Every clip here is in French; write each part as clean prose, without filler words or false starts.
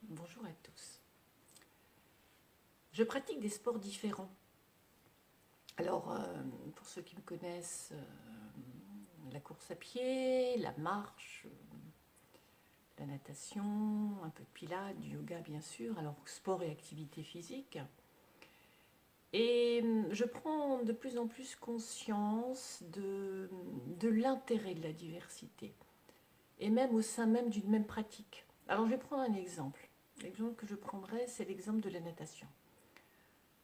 Bonjour à tous. Je pratique des sports différents. Alors, pour ceux qui me connaissent, la course à pied, la marche, la natation, un peu de pilates, du yoga bien sûr, alors sport et activité physique. Et je prends de plus en plus conscience de l'intérêt de la diversité, et même au sein même d'une même pratique. Alors je vais prendre un exemple. L'exemple que je prendrai, c'est l'exemple de la natation.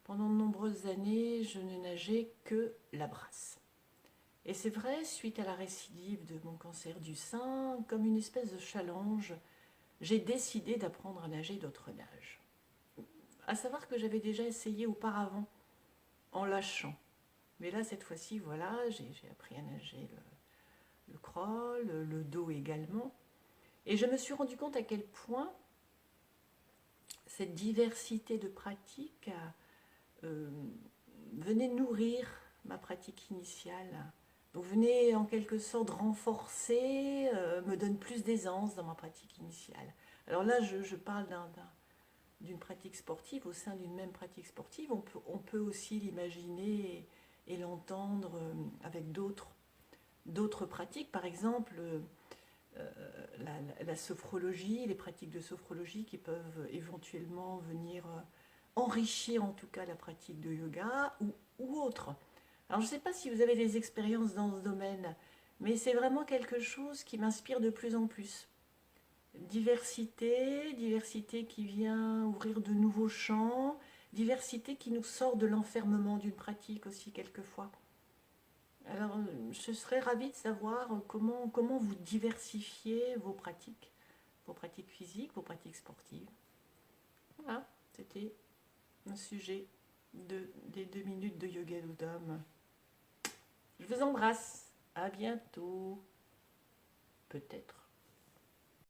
Pendant de nombreuses années, je ne nageais que la brasse. Et c'est vrai, suite à la récidive de mon cancer du sein, comme une espèce de challenge, j'ai décidé d'apprendre à nager d'autres nages. À savoir que j'avais déjà essayé auparavant, en lâchant. Mais là, cette fois-ci, voilà, j'ai appris à nager le crawl, le dos également. Et je me suis rendu compte à quel point cette diversité de pratiques venait nourrir ma pratique initiale. Donc venait en quelque sorte renforcer, me donne plus d'aisance dans ma pratique initiale. Alors là, je parle d'une pratique sportive, au sein d'une même pratique sportive. On peut aussi l'imaginer et l'entendre avec d'autres pratiques. Par exemple, la sophrologie, les pratiques de sophrologie qui peuvent éventuellement venir enrichir en tout cas la pratique de yoga ou autre. Alors je ne sais pas si vous avez des expériences dans ce domaine, mais c'est vraiment quelque chose qui m'inspire de plus en plus. Diversité qui vient ouvrir de nouveaux champs, diversité qui nous sort de l'enfermement d'une pratique aussi quelquefois. Alors je serais ravie de savoir comment vous diversifiez vos pratiques physiques, vos pratiques sportives. Voilà, c'était un sujet des 2 minutes de yoga d'Udam. Je vous embrasse. À bientôt. Peut-être.